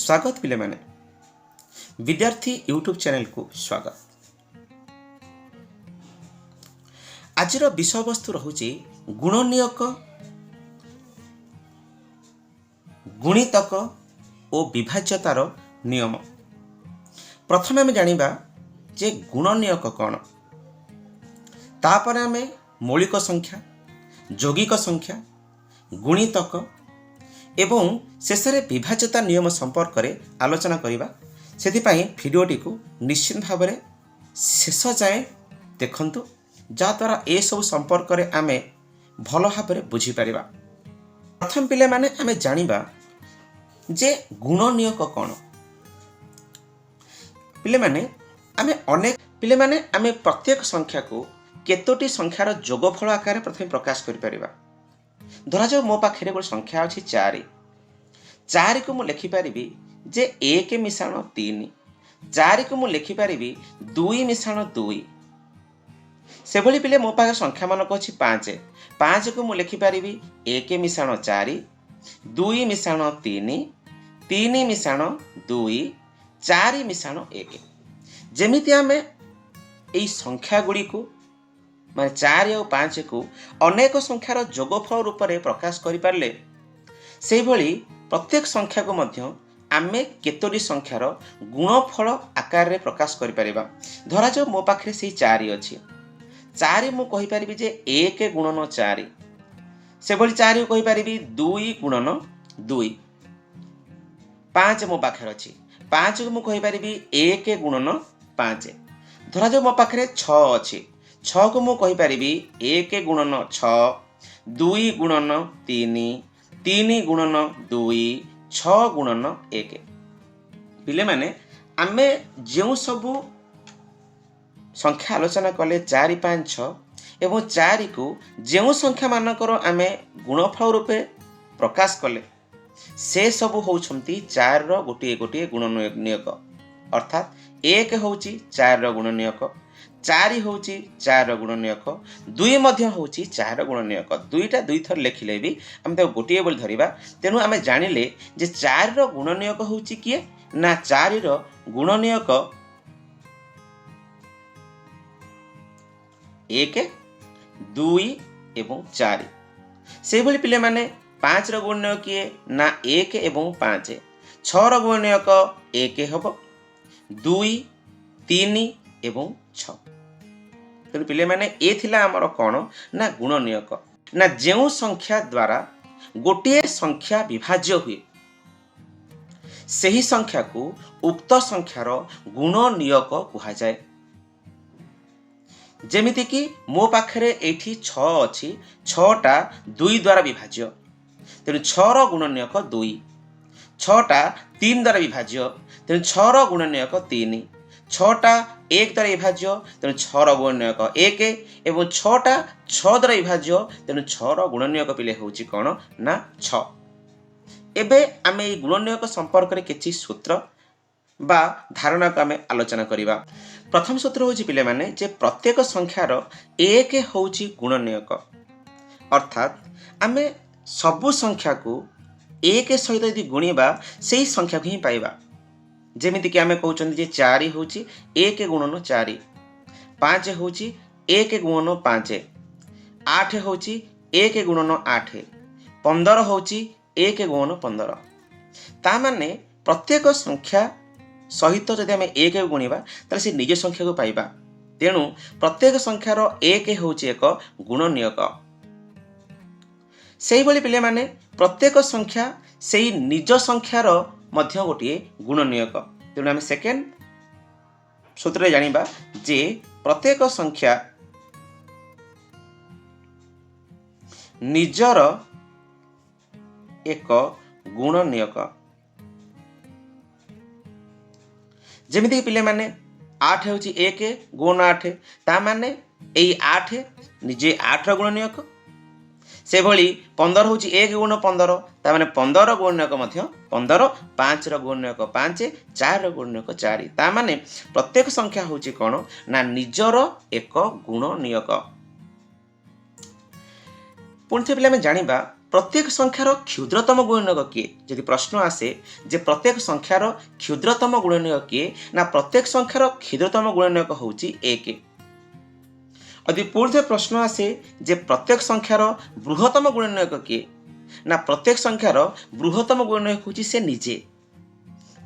स्वागत पिले माने विद्यार्थी यूट्यूब चैनल को स्वागत। आज विषय वस्तु रहुछि गुणनियक, गुणितक और विभाज्यतार नियम। प्रथम आम जानिबा जे गुणनियक कौन, तापर आम मौलिक संख्या, यौगिक संख्या, गुणितक एवं शेष में विभाज्यता नियम संपर्क में आलोचना करवा। से भिडियोटी को निश्चित भाव में शेष जाए देखंतु, जहाद्वारा ए सब संपर्क में आम भल भाव में बुझीपर। प्रथम पिले माने आम जानिबा जे गुणनियक कौन। पिले माने आम प्रत्येक संख्या को केतोटी संख्यार जोगफल आकार प्रथम प्रकाश करिपरिबा। धरा जाओ मो पाखे गोटे संख्या अच्छी 4 को मुझे लिखिपारि जे 1 मिशाण 3, 4 को मुझे लिखिपारि 2 मिशाण 2। से भली पिले मो पाखे संख्या मानक अच्छी 5 को मुझे लिखिपारि 1 मिशाण 4, 2 मिशाण 3, 3 मिशाण 2, 4 मिशाण 1। जेमिति आमे एई संख्या गुड़ी को माने 4 और 5 को अनेक संख्यार जोगफल रूप में प्रकाश करिपारले, से भली प्रत्येक संख्या को मध्य आमे केतोटी संख्यार गुणफल आकार रे प्रकाश करिपारिबा। धरा जो मो पाखरे से 4 अछि, 4 मु कहि परिबि जे 1 गुणन 4, से भली 4 को कहि परिबि 2 गुणन 2। 5 मो पाखरे अछि, 5 को मु कहि परिबि 1 गुणन 5। धरा जो मो पाखरे 6 अछि, 6 को मु कहि परिबि 1 गुणन 6, 2 गुणन 3, 3 गुणन 2, 6 गुणन 1। पिले माने आमे जेउ सबु संख्या आलोचना कले 4, 5, 6 एवं 4 को जेउ संख्या मानकर आमे गुणफल रूपे प्रकाश कले, से सबु होउछंती 4 रो गोटे गोटे गुणनियक। अर्थात 1 होउची 4 रो गुणनियक, 4 होउची 4 रो गुणनियक, 2 मध्य होउची 4 रो गुणनियक। दुईटा दुई थर लेखिले भी हम तो गोटे बोली धरिबा। तेनु आमे जानिले जे 4 रो गुणनियक होउची किए ना 4 रो गुणनियक 1, 2 एवं 4। से भली पिले माने 5 रो गुणनियक किए ना 1 एवं 5। 6 रो गुणनियक 1 हबो, 2, 3 एवं 6। तेणु पिले माने ए थिला हमर कोन ना गुणनियक, ना जेउ संख्या द्वारा गोटे संख्या विभाज्य हुए सही संख्या को उक्त संख्यार गुणनियक कहा जाए। जेमिति कि मो पाखरे एठी 6 अछि, 6टा 2 द्वारा विभाज्य, तेणु 6 रो गुणनियक 2। 6टा 3 द्वारा विभाज्य, तेणु 6 रो गुणनियक 3। 6टा 1 द्वारा विभाज्य, तेणु 6 रो गुणनियक 1 एवं 6टा 6 द्वारा विभाज्य, तेणु 6 रो गुणनियक पिले होउची कोन ना 6। एबे आमे ए गुणनियक संपर्क रे किछि सूत्र बा धारणा को आमे आलोचना करिबा। प्रथम सूत्र होउची पिले माने जे प्रत्येक संख्यार 1 होउची गुणनियक। अर्थात आमे सबु संख्या को 1 सहित यदि गुणिबा सेही संख्या को ही पाइबा। जेमिति कि आमे कहउचंदी जे 4 होउची 1 गुणन 4, 5 होउची 1 गुणन 5, 8 होउची 1 गुणन 8, 15 होउची 1 गुणन 15। ता माने प्रत्येक संख्या सहित जदि आमे 1 को गुणिबा ताले से निज संख्या को पाइबा। तेणु प्रत्येक संख्यार 1 होउची एक गुणनियक। सेही भली पिले माने प्रत्येक संख्या सेही निज संख्यार मध्य गोटे गुणनियक। तेणु आम सेकेंड सूत्र जानिबा जे प्रत्येक संख्या निजर एक गुणनियक। जेमिति पिले माने 8 होउची 1 गुण 8, ता माने एई 8 निजे 8 रो गुणनियक। से भली 15 होउची 1 गुण 15, ता माने 15 रो गुणनियक मध्य 15, 5 रो गुणनियक 5, 4 रो गुणनियक 4। ता माने प्रत्येक संख्या होउची कोन ना निजर एक गुणनियक। पुणिथे पिले में जानिबा प्रत्येक संख्यार क्षुद्रतम गुणनीयक किए जदि प्रश्न आसे जे प्रत्येक संख्यार क्षुद्रतम गुणनीयक किए ना प्रत्येक संख्यार क्षुद्रतम गुणनीयक होउची 1। यदि पूर्व प्रश्न आसे जे प्रत्येक संख्यार बृहत्तम गुणनीयक किए ना प्रत्येक संख्यार बृहत्तम गुणनीयक होउची से निजे।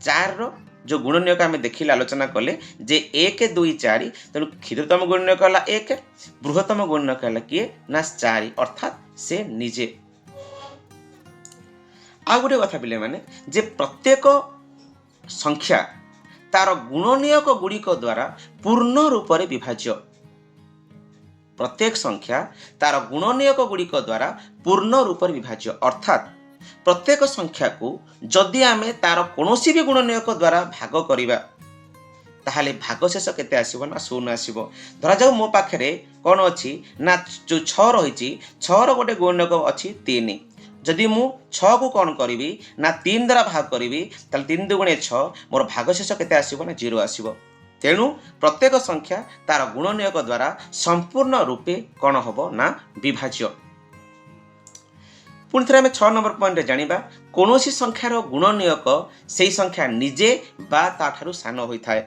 4 रो जो गुणनीयक आम देखिले आलोचना कले जे 1 2 4 तेणु क्षुद्रतम गुणनीयक है 1 बृहत्तम गुणनीयक है किए ना 4 अर्थात से निजे। आ गोटे कथा पिले माने जे प्रत्येक संख्या तार गुणनीयक गुड़िक द्वारा पूर्ण रूप से विभाज्य। प्रत्येक संख्या तार गुणनीयक गुड़िक द्वारा पूर्ण रूप से विभाज्य अर्थात प्रत्येक संख्या को जदि आमे तार कोनोसी भी गुणनीयक द्वारा भाग करिबा ताहाले भागशेष केते आसीबो ना 0 आसीबो। धरा जाऊ मो पाखरे कोन अछि ना जो 6 रहिछि 6 रो गोटे गुणनीयक अछि 3। जदि मु 6 को कोन करिवि ना 3 द्वारा भाग करिवि ताले 3 दुगुणे 6 मोर भागशेष केते आसीबो ना 0 आसीबो। तेणु प्रत्येक संख्या तार गुणनीयक द्वारा संपूर्ण रूपे कोन होबो ना विभाज्य। पुणी थे आम 6 नंबर पॉइंट जानिबा कोनोसी संख्यार गुणनीयक सेही संख्या निजे बा ताठारु सान होइथाय।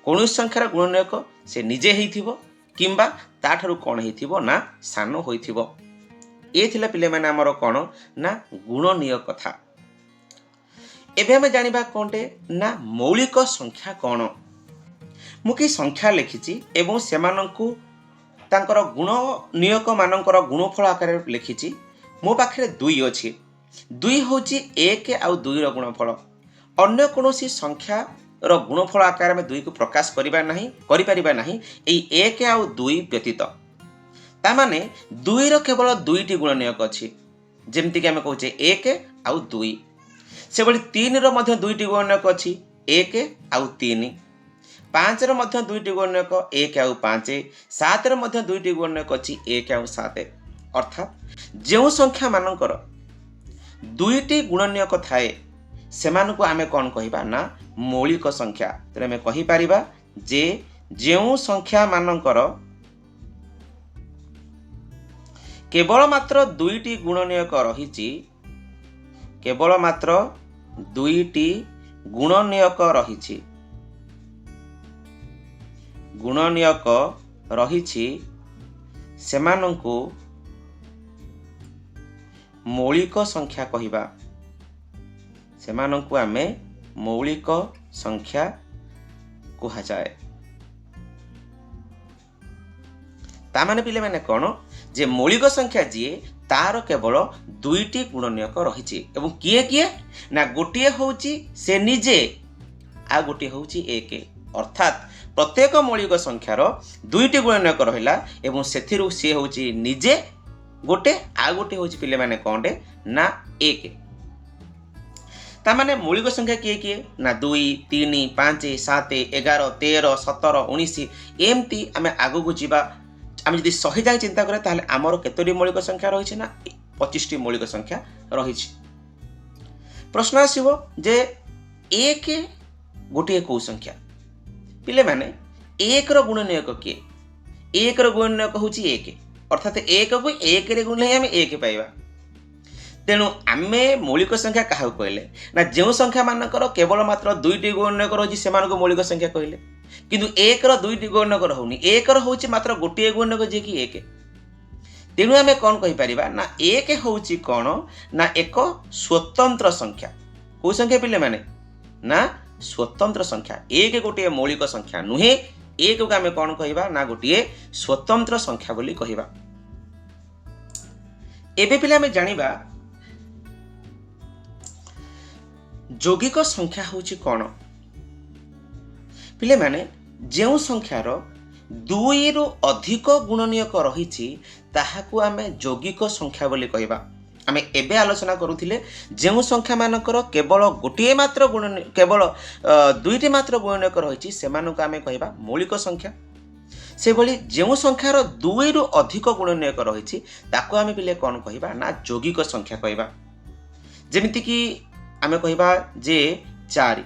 कोनोसी संख्यार गुणनीयक से निजे हेइथिबो किंबा ताठारु कोन हेइथिबो ना सान होइथिबो। ए थिला पिले माने हमर कोन ना गुणनीयक कथा। एबे हम जानिबा कोनटे ना मौलिक संख्या कोन। मु की संख्या लिखिछि एवं सेमानंकु तांकर गुणनीयक मानकर गुणफल आकार लिखिछि। मो पाखे 2 अच्छी 2 हूँ 1 आउ 2 गुणफल। अन्य कौनसी संख्या रो गुणफल आकार में 2 को प्रकाश करिबा नहीं करि परिबा नहीं एई 1 आउ 2 व्यतीत। ता माने 2 रो केवल 2टी गुणनीयक अछि जेमति कि हम कहूचे 1 आउ 2। से बली 3 रो मध्ये 2टी गुणनीयक अछि 1 आउ 3। 5 रो मध्ये 2टी गुणनीयक 1 आउ 5। 7 रो मध्ये 2टी गुणनीयक अछि 1 आउ 7। अर्थात जो संख्या मानकर 2टी गुणनीयक थाए सेमानकु आमे कोन कहिबा ना मौलिक संख्या। तेरे में कहि परिबा जे जो संख्या मानकर केवल मात्र 2टी गुणनीयक रहिछि केवल मात्र 2टी गुणनीयक रहिछि सेमानकु मौलिक संख्या कहिबा। सेमानंकु आमे मौलिक संख्या कहा जाए। ता माने पिले माने कोन जे मौलिक संख्या जी तार केवल 2टी गुणनीयक रहिछि एवं किए किए ना गोटिए होउची से निजे आ गोटिए होउची 1। अर्थात प्रत्येक मौलिक संख्यार 2टी गुणनीयक रहिला एवं सेथिरु से होउची निजे गोटे आ गोटे होउची पिले माने कोंडे ना 1। ता माने मौलिक संख्या किए किए ना 2 3 5 7 11 13 17 19 एमती आमे आगु को जीवा। आमे जदि 100 जाय चिंता करे ताहले हमर केतोटी मौलिक संख्या रहिछि ना 25टी मौलिक संख्या रहिछि। प्रश्न आसीबो जे 1 गोटे को संख्या पिले माने 1 रो गुणनीयक किए 1 रो गुणनीयक होउछि 1 अर्थात 1 को 1 रे गुणले हम 1 पाइबा। तेणु आमे मौलिक संख्या काहा कहले ना जो संख्या मानकर केवल मात्र 2टी गुणनीयक रही से मौलिक संख्या कहले किंतु 1 रो 2टी गुणनीयक रहउनी 1 रो होउछि मात्र गोटे गुणनीयक जे कि 1। तेणु आमे कोन कहि परिबा ना 1 होउछि कोन ना एक स्वतंत्र संख्या। को संख्या पिले माने ना स्वतंत्र संख्या। 1 गोटे मौलिक संख्या नुहे 1 को आमे कोन कहिबा ना गोटे स्वतंत्र संख्या बोली कहिबा। एबे पिले आमे जानिबा यौगिक संख्या होउछि कोन। पिले माने जो संख्यार 2 रु अधिक गुणनीयक रहिछि ताहाकु आमे यौगिक संख्या बोली कहिबा। आमे एबे आलोचना करूथिले जो संख्या मानकर केवल गोटे मात्र केवल 2टी मात्र गुणनीयक रहिछि सेमानकु आमे कहिबा मौलिक संख्या। से भली जो संख्यार 2 रु अधिक गुणनीयक रहिछि ताकु आमे पिले कोन कहिबा ना यौगिक संख्या कहिबा। जेमिति कि आमे कहिबा जे 4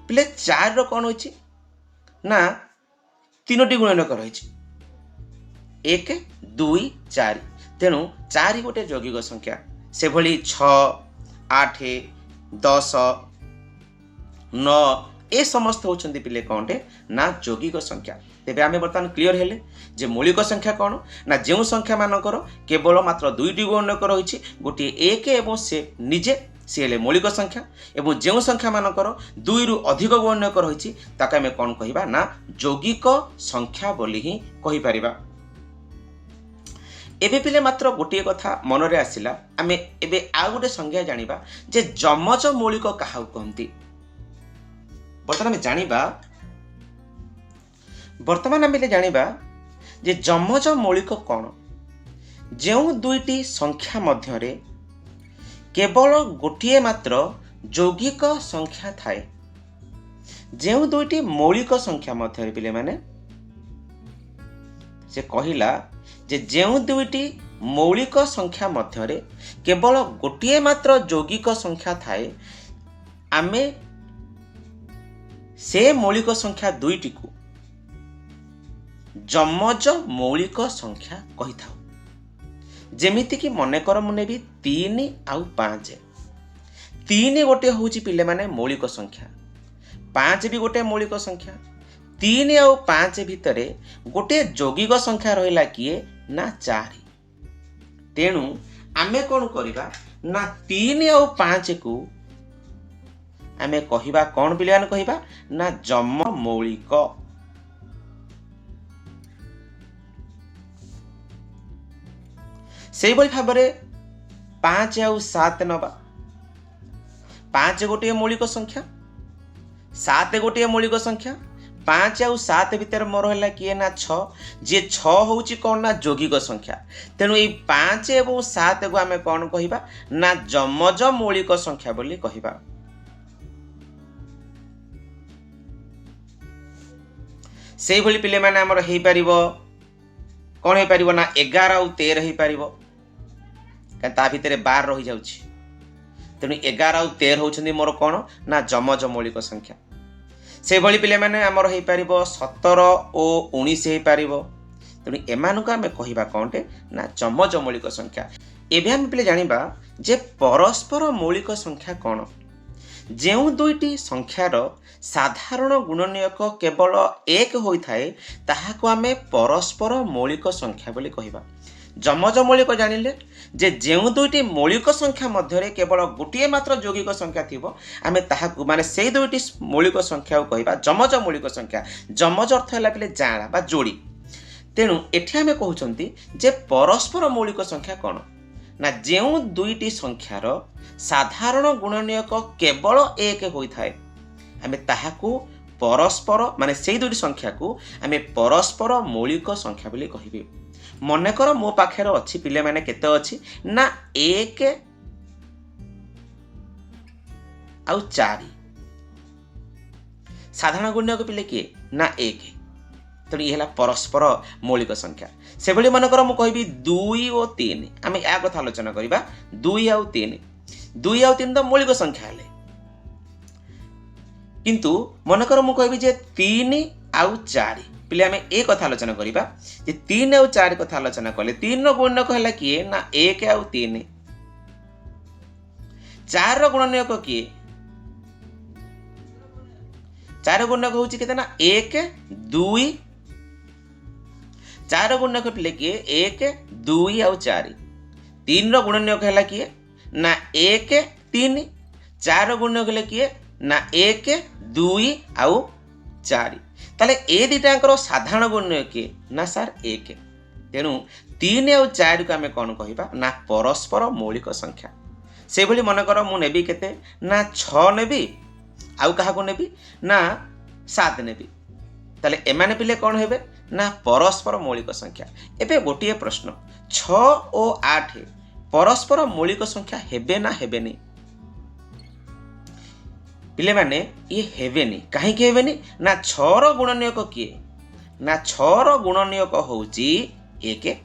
पिले 4 रो कोन होछि ना 3टी गुणनीयक रहिछि 1 2 4 तेणु 4 गोटे यौगिक संख्या से भली 6 8 10 9 ए समस्त होचंदी पिले कौनटे ना यौगिक संख्या। तेबे आमे बर्तमान क्लियर हेले जे मौलिक संख्या कौन ना जो संख्या मानकर केवल मात्र दुईटी गुणक रही गोटे 1 एवं से निजे सी हेले मौलिक संख्या एवं जो संख्या मानकर 2 रु अधिक गुणक रही ताके आमे कौन कहिबा ना यौगिक संख्या बोली ही कहि परिबा। एबे पिले मात्र गोटे कथा मनरे आसिला आमे एबे आ गोटे संज्ञा जानिबा जे जमज मौलिक काहा कहंती। बर्तमान आमे जानिबा जे जमज मौलिक कौन जो दुईटी संख्या मध्यरे केवल गोटे मात्र यौगिक संख्या थाए। जो दुईटी मौलिक संख्या मध्यरे पिले माने से कहिला जे जो दुईटी मौलिक संख्या मध्यरे केवल गोटे मात्र यौगिक संख्या थाए आमे से मौलिक संख्या दुईटी को जमज मौलिक संख्या कही था। जेमिति कि मनेकर मुने भी 3 आउ 5 3 गोटे होची पिले माने मौलिक संख्या 5 भी गोटे मौलिक संख्या 3 आउ 5 भितरे गोटे यौगिक संख्या रहिला किए ना 4। तेणु आमे कोन करिबा ना 3 आउ 5 को आमे कहिबा कोन पिलेन कहिबा ना जम मौलिक। से भाव 5 आउ 7 नबा 5 गोटे मौलिक संख्या 7 गोटे मौलिक संख्या 5 आउ 7 भितर मोर है किए ना 6 जे 6 होची कौन ना यौगिक संख्या। तेणु ये 5 एवं 7 को आमे कौन कहिबा ना जमज मौलिक संख्या बोली कहिबा। से भली पिले माने हमर हेई परिबो कोन हेई परिबो ना 11 आउ 13 हेई परिबो ता भितर 12 रही जाउछि। तेणु 11 आउ 13 होछन्दी मोर कोन ना जमज मौलिक संख्या। से भली पिले माने हमर हेई परिबो 17 ओ 19 हेई परिबो। तेणु एमानु का में कहिबा कोनटे ना जमज मौलिक संख्या। एबे हम पिले जानिबा जे परस्पर मौलिक संख्या कोन। जो दुईटी संख्यार साधारण गुणनीयक केवल 1 होई थाए ताहाको आमे परस्पर मौलिक संख्या बोली कहिबा। जमज मौलिक जानिले जे जो दुईटी मौलिक संख्या मध्यरे केवल गोटे मात्र यौगिक संख्या थिबो आमे ताहाको माने से दुईटी मौलिक संख्या को कहिबा जमज मौलिक संख्या। जमज अर्थ हला पिले जाळा बा जोड़ी। तेणु एठी आमे कहउचंती जे परस्पर मौलिक संख्या कोन ना जो दुईटी संख्यार साधारण गुणनीयक केवल 1 होई थाए आमे ताहाको परस्पर माने से दुईटी संख्या को आमे परस्पर मौलिक संख्या बोली कहिबे। मने कर मो पाखे अच्छी पिले माने केते अच्छी ना 1 आउ 4 साधारण गुणनीयक पिले किए ना 1। तेणु ये परस्पर मौलिक संख्या। से भली मन कर मु कहबी 2 और 3 आमे या कथा आलोचना करिबा 2 आउ 3 2 आउ 3 तो मौलिक संख्या हेले किंतु मन कर मु कहबी जे 3 आउ 4 पिले आमे ए कथा आलोचना करिबा जे 3 आउ 4 कथा आलोचना कले 3 रो गुणनक हला किए ना 1 आउ 3 4 रो गुणनक किए 4 गुणनक होची केते ना 1 2 4 गुणनक पिले किए 1 2 आउ 4 3 रो गुणनक हला किए ना 1 3 4 गुणनक हला किए ना 1 2 आउ 4 ताले ए दिटांकर साधारण गुणनक किए ना सर 1। तेणु 3 आउ 4 को आमे कोन कहिबा ना परस्पर मौलिक संख्या। से भली मन कर मु नेबी केते ना 6 नेबी आउ कहा को नेबी ना 7 नेबी ताले एमाने पिले कोन हेबे ना परस्पर मौलिक संख्या। एबे गोटिए प्रश्न 6 और 8 परस्पर मौलिक संख्या हेबे ना हेबेनी पिले माने ये हेबेनी काहे के हेबेनी ना 6 रो गुणनीयक किए ना 6 रो गुणनीयक होउची 1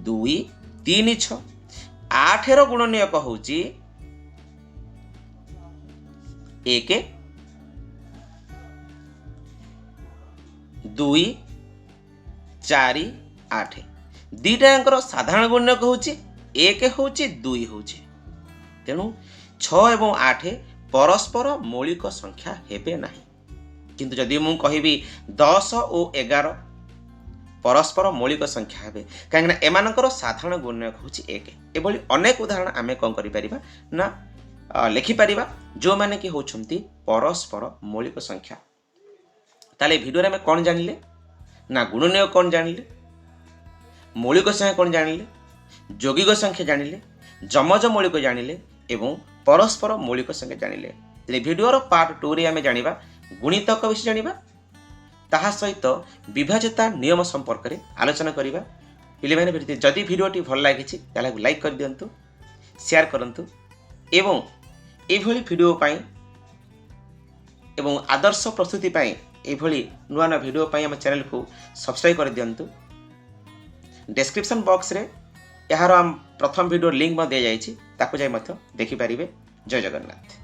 2 3 6 8 रो गुणनीयक होउची 1 2 4 8 ଦୁଇଟାଙ୍କର ସାଧାରଣ ଗୁଣ୍ୟକ ହେଉଛି 1 ହେଉଛି 2 ହେଉଛି। ତେଣୁ 6 ଏବଂ 8 ପରସ୍ପର ମୌଳିକ ସଂଖ୍ୟା ହେବେ ନାହିଁ। କିନ୍ତୁ ଯଦି ମୁଁ କହିବି 10 ଓ 11 ପରସ୍ପର ମୌଳିକ ସଂଖ୍ୟା ହେବେ, କାହିଁକିନା ଏମାନଙ୍କର ସାଧାରଣ ଗୁଣ୍ୟକ ହେଉଛି 1। ଏଭଳି ଅନେକ ଉଦାହରଣ ଆମେ କ'ଣ କରିପାରିବା ନା ଲେଖିପାରିବା ଯେଉଁମାନେ କି ହେଉଛନ୍ତି ପରସ୍ପର ମୌଳିକ ସଂଖ୍ୟା। ତାହେଲେ ଭିଡ଼ିଓରେ ଆମେ କ'ଣ ଜାଣିଲେ ନା ଗୁଣନୀୟ କ'ଣ ଜାଣିଲେ, ମୌଳିକ ସଂଖ୍ୟା କ'ଣ ଜାଣିଲେ, ଯୌଗିକ ସଂଖ୍ୟା ଜାଣିଲେ, ଯମଜ ମୌଳିକ ଜାଣିଲେ ଏବଂ ପରସ୍ପର ମୌଳିକ ସଂଖ୍ୟା ଜାଣିଲେ। ତେବେ ଭିଡ଼ିଓର ପାର୍ଟ 2ରେ ଆମେ ଜାଣିବା ଗୁଣିତକ ବିଷୟ ଜାଣିବା, ତାହା ସହିତ ବିଭାଜ୍ୟତା ନିୟମ ସମ୍ପର୍କରେ ଆଲୋଚନା କରିବା। ପିଲାମାନେ ଯଦି ଭିଡ଼ିଓଟି ଭଲ ଲାଗିଛି ତାହେଲେ ଲାଇକ୍ କରିଦିଅନ୍ତୁ, ସେୟାର କରନ୍ତୁ ଏବଂ ଏଭଳି ଭିଡ଼ିଓ ପାଇଁ ଏବଂ ଆଦର୍ଶ ପ୍ରସ୍ତୁତି ପାଇଁ ଏଭଳି ନୂଆ ନୂଆ ଭିଡ଼ିଓ ପାଇଁ ଆମ ଚ୍ୟାନେଲକୁ ସବସ୍କ୍ରାଇବ୍ କରିଦିଅନ୍ତୁ। ଡେସ୍କ୍ରିପ୍ସନ୍ ବକ୍ସରେ ଏହାର ପ୍ରଥମ ଭିଡ଼ିଓ ଲିଙ୍କ୍ ମଧ୍ୟ ଦିଆଯାଇଛି, ତାକୁ ଯାଇ ମଧ୍ୟ ଦେଖିପାରିବେ। ଜୟ ଜଗନ୍ନାଥ।